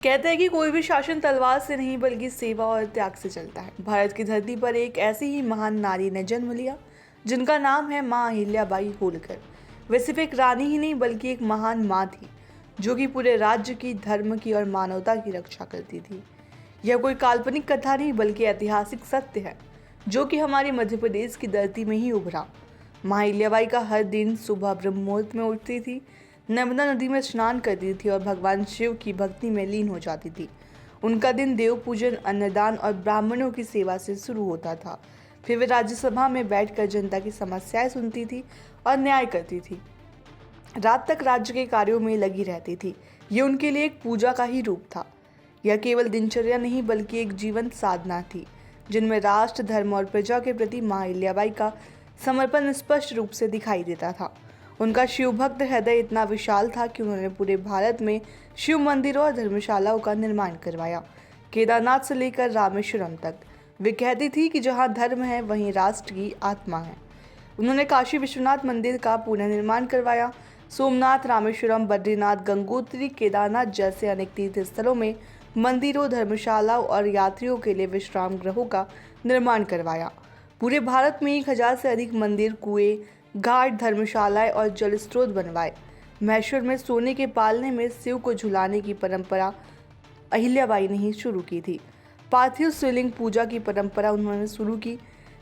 कहते हैं कि कोई भी शासन तलवार से नहीं बल्कि सेवा और त्याग से चलता है। भारत की धरती पर एक ऐसी ही महान नारी ने जन्म लिया जिनका नाम है माँ अहिल्याबाई होलकर। वे सिर्फ एक रानी ही नहीं बल्कि एक महान माँ थी जो कि पूरे राज्य की, धर्म की और मानवता की रक्षा करती थी। यह कोई काल्पनिक कथा नहीं बल्कि ऐतिहासिक सत्य है जो कि हमारी मध्य प्रदेश की धरती में ही उभरा। माँ अहिल्याबाई का हर दिन सुबह ब्रह्म मुहूर्त में उठती थी, नर्मदा नदी में स्नान करती थी और भगवान शिव की भक्ति में लीन हो जाती थी। उनका दिन देव पूजन, अन्नदान और ब्राह्मणों की सेवा से शुरू होता था। फिर वे राज्यसभा में बैठकर जनता की समस्याएं सुनती थी और न्याय करती थी। रात तक राज्य के कार्यों में लगी रहती थी। ये उनके लिए एक पूजा का ही रूप था। यह केवल दिनचर्या नहीं बल्कि एक जीवंत साधना थी जिनमें राष्ट्र, धर्म और प्रजा के प्रति माँ अहिल्याबाई का समर्पण स्पष्ट रूप से दिखाई देता था। उनका शिव भक्त हृदय इतना विशाल था कि उन्होंने पूरे भारत में शिव मंदिरों और धर्मशालाओं का निर्माण करवाया, केदारनाथ से लेकर रामेश्वरम तक। वे कहती थी कि जहाँ धर्म है वहीं राष्ट्र की आत्मा है। उन्होंने काशी विश्वनाथ मंदिर का पुनर्निर्माण करवाया। सोमनाथ, रामेश्वरम, बद्रीनाथ, गंगोत्री, केदारनाथ जैसे अनेक तीर्थ स्थलों में मंदिरों, धर्मशालाओं और यात्रियों के लिए विश्राम गृहों का निर्माण करवाया। पूरे भारत में 1000 से अधिक मंदिर, कुएं, घाट, धर्मशालाएं और जल स्रोत बनवाए। महेश्वर में सोने के पालने में शिव को झुलाने की परंपरा अहिल्याबाई ने ही शुरू की थी। पार्थिव शिवलिंग पूजा की परंपरा उन्होंने शुरू की,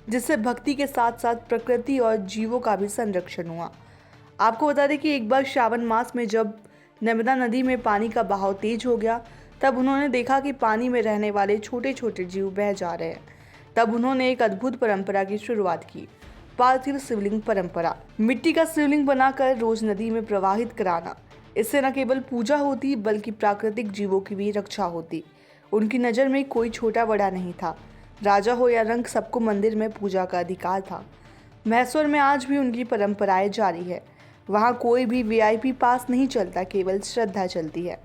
जिससे भक्ति के साथ साथ प्रकृति और जीवों का भी संरक्षण हुआ। आपको बता दें कि एक बार श्रावण मास में जब नर्मदा नदी में पानी का बहाव तेज हो गया, तब उन्होंने देखा कि पानी में रहने वाले छोटे छोटे जीव बह जा रहे हैं। तब उन्होंने एक अद्भुत परंपरा की शुरुआत की, पार्थिव शिवलिंग परंपरा। मिट्टी का शिवलिंग बनाकर रोज नदी में प्रवाहित कराना। इससे न केवल पूजा होती बल्कि प्राकृतिक जीवों की भी रक्षा होती। उनकी नज़र में कोई छोटा बड़ा नहीं था, राजा हो या रंक, सबको मंदिर में पूजा का अधिकार था। मैसूर में आज भी उनकी परंपराएं जारी है। वहाँ कोई भी वीआईपी पास नहीं चलता, केवल श्रद्धा चलती है।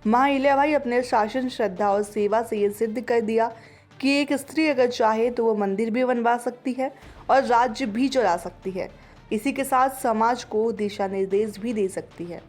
माँ अहिल्याबाई अपने शासन, श्रद्धा और सेवा से ये सिद्ध कर दिया कि एक स्त्री अगर चाहे तो वो मंदिर भी बनवा सकती है और राज्य भी चला सकती है। इसी के साथ समाज को दिशा निर्देश भी दे सकती है।